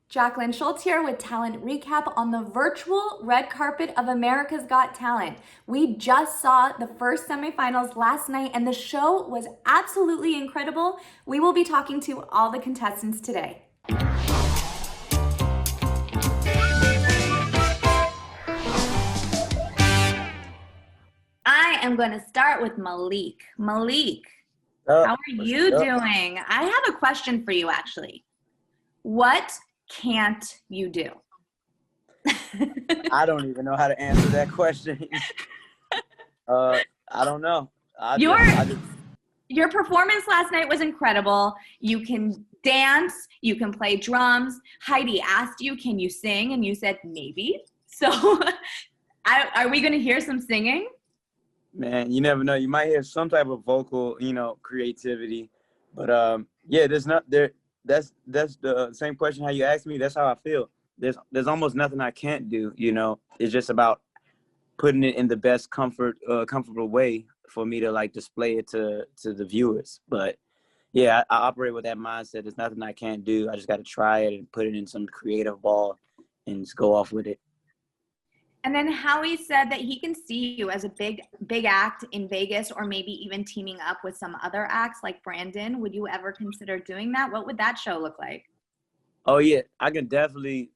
Jackelyn Shultz here with Talent Recap on the virtual red carpet of America's Got Talent. We just saw the first semifinals last night and the show was absolutely incredible. We will be talking to all the contestants today. I am going to start with Malik. Malik, how are you doing? I have a question for you actually. What can't you do? I don't even know how to answer that question. I don't know. Your performance last night was incredible. You can dance, you can play drums. Heidi asked you, can you sing? And you said, maybe. So are we going to hear some singing? Man, you never know. You might hear some type of vocal, creativity. But yeah, there's not there. That's the same question how you asked me. That's how I feel. There's almost nothing I can't do. It's just about putting it in the best comfortable way for me to like display it to the viewers. But yeah, I operate with that mindset. There's nothing I can't do. I just got to try it and put it in some creative ball and just go off with it. And then Howie said that he can see you as a big act in Vegas, or maybe even teaming up with some other acts like Brandon. Would you ever consider doing that? What would that show look like? Oh yeah, I can definitely.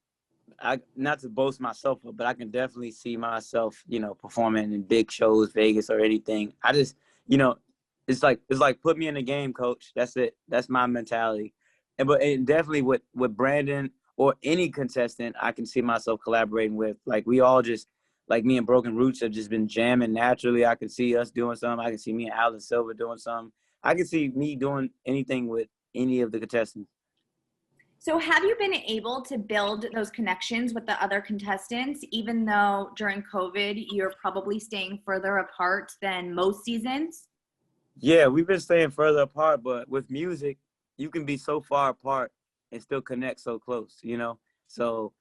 Not to boast myself up, but I can definitely see myself, performing in big shows, Vegas or anything. I just, it's like put me in the game, coach. That's it. That's my mentality. And definitely with Brandon or any contestant, I can see myself collaborating with. Like we all just, like me and Broken Roots have just been jamming naturally. I can see us doing something. I can see me and Alan Silva doing something. I can see me doing anything with any of the contestants. So have you been able to build those connections with the other contestants, even though during COVID, you're probably staying further apart than most seasons? Yeah, we've been staying further apart, but with music, you can be so far apart and still connect so close, So,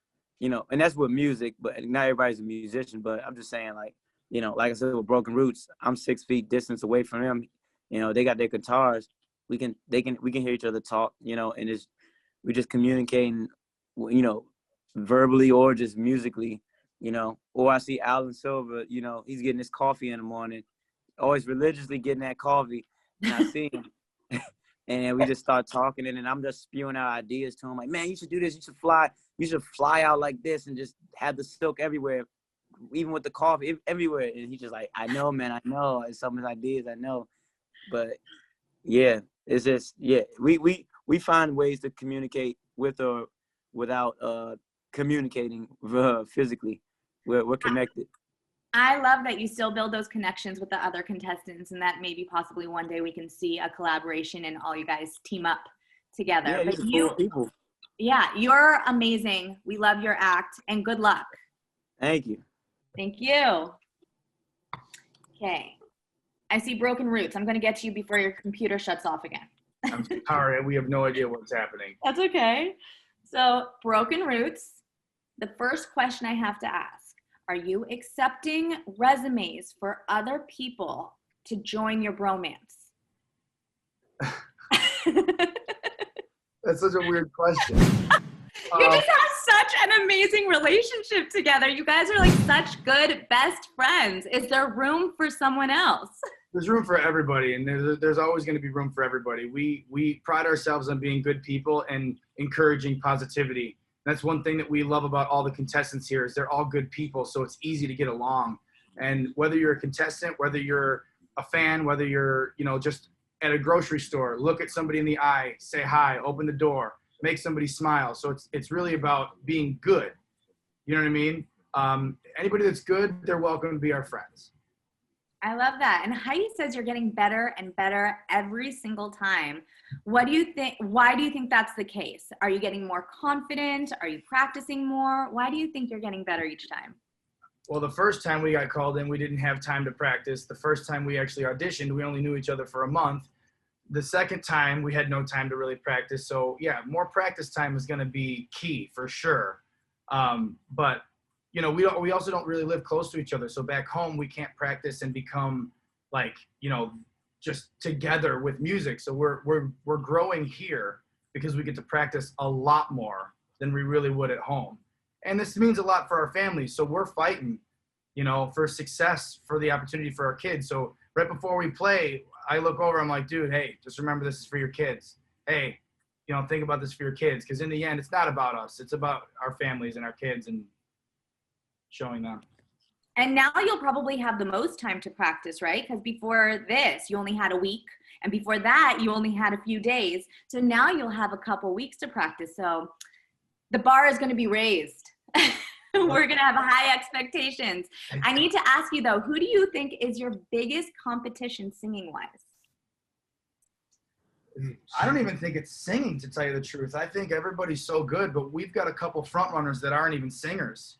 and that's with music, but not everybody's a musician, but I'm just saying like I said, with Broken Roots, I'm 6 feet distance away from them. They got their guitars. We can hear each other talk, and we just communicating, verbally or just musically, or I see Alan Silva, he's getting his coffee in the morning, always religiously getting that coffee, and I see him and we just start talking, and then I'm just spewing out ideas to him like, man, you should do this, you should fly out like this and just have the silk everywhere, even with the coffee everywhere. And he's just like, I know, man, I know. It's some of his ideas, I know. But yeah, it's just, yeah, we find ways to communicate with or without communicating physically. We're connected. I love that you still build those connections with the other contestants, and that maybe possibly one day we can see a collaboration and all you guys team up together. Yeah, people. Yeah, you're amazing. We love your act, and good luck. Thank you. Thank you. Okay. I see Broken Roots. I'm going to get to you before your computer shuts off again. I'm sorry, we have no idea what's happening. That's okay. So, Broken Roots, the first question I have to ask, are you accepting resumes for other people to join your bromance? That's such a weird question. You just have such an amazing relationship together. You guys are like such good best friends. Is there room for someone else? There's room for everybody, and there's always going to be room for everybody. We pride ourselves on being good people and encouraging positivity. That's one thing that we love about all the contestants here is they're all good people, so it's easy to get along. And whether you're a contestant, whether you're a fan, whether you're just at a grocery store, look at somebody in the eye, say hi, open the door, make somebody smile. So it's really about being good. You know what I mean? Anybody that's good, they're welcome to be our friends. I love that. And Heidi says you're getting better and better every single time. What do you think? Why do you think that's the case? Are you getting more confident? Are you practicing more? Why do you think you're getting better each time? Well, the first time we got called in, we didn't have time to practice. The first time we actually auditioned, we only knew each other for a month. The second time, we had no time to really practice. So yeah, more practice time is going to be key for sure. But we also don't really live close to each other. So back home, we can't practice and become like, just together with music. So we're growing here because we get to practice a lot more. than we really would at home. And this means a lot for our families. So we're fighting, you know, for success, for the opportunity for our kids. So right before we play, I look over, I'm like, dude, hey, just remember this is for your kids. Hey, you know, think about this for your kids. Because in the end, it's not about us. It's about our families and our kids and showing them. And now you'll probably have the most time to practice, right? Because before this, you only had a week. And before that, you only had a few days. So now you'll have a couple weeks to practice. So the bar is going to be raised. We're going to have high expectations. I need to ask you, though, who do you think is your biggest competition singing-wise? I don't even think it's singing, to tell you the truth. I think everybody's so good, but we've got a couple front runners that aren't even singers.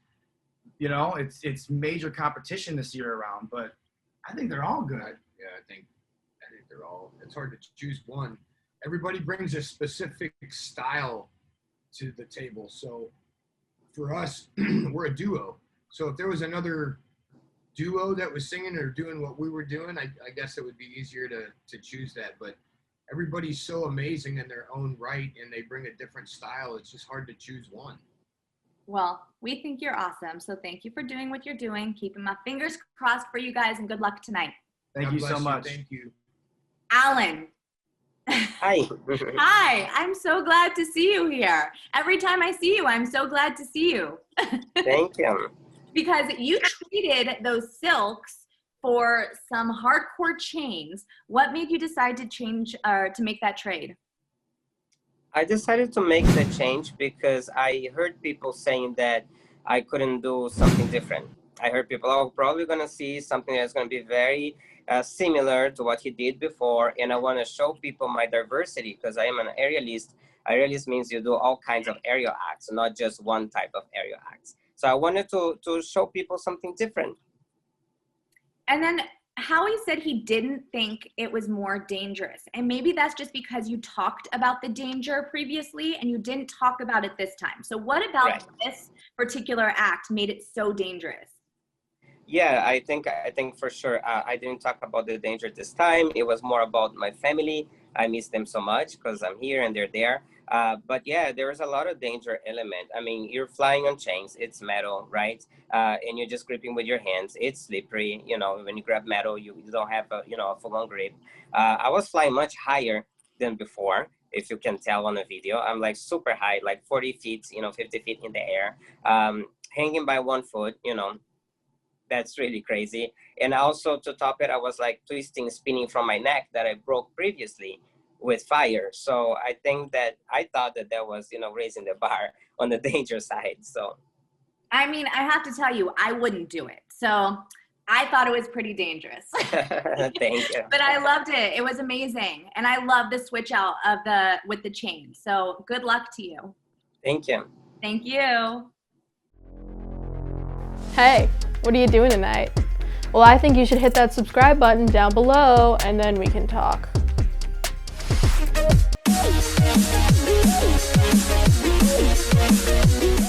You know, it's major competition this year around, but I think they're all good. Yeah, I think they're all, it's hard to choose one. Everybody brings a specific style to the table. So for us, we're a duo. So if there was another duo that was singing or doing what we were doing, I guess it would be easier to choose that. But everybody's so amazing in their own right, and they bring a different style. It's just hard to choose one. Well, we think you're awesome. So thank you for doing what you're doing. Keeping my fingers crossed for you guys, and good luck tonight. Thank you so much. Thank you. Alan. Hi. Hi, I'm so glad to see you here. Every time I see you, I'm so glad to see you. Thank you. Because you traded those silks for some hardcore chains. What made you decide to change or to make that trade? I decided to make the change because I heard people saying that I couldn't do something different. I heard people, oh, probably going to see something that's going to be very similar to what he did before. And I want to show people my diversity because I am an aerialist. Aerialist means you do all kinds of aerial acts, not just one type of aerial acts. So I wanted to show people something different. And then Howie said he didn't think it was more dangerous. And maybe that's just because you talked about the danger previously and you didn't talk about it this time. So what about this particular act made it so dangerous? Yeah, I think for sure. I didn't talk about the danger this time. It was more about my family. I miss them so much because I'm here and they're there. But yeah, there is a lot of danger element. I mean, you're flying on chains. It's metal, right? And you're just gripping with your hands. It's slippery. You know, when you grab metal, you don't have a full-on grip. I was flying much higher than before, if you can tell on the video. I'm like super high, like 40 feet, 50 feet in the air, hanging by one foot, That's really crazy. And also to top it, I was like spinning from my neck that I broke previously with fire. So I thought that was, raising the bar on the danger side. So. I mean, I have to tell you, I wouldn't do it. So I thought it was pretty dangerous. Thank you. But I loved it. It was amazing. And I love the switch out with the chain. So good luck to you. Thank you. Thank you. Hey, what are you doing tonight? Well, I think you should hit that subscribe button down below and then we can talk. We'll be right back.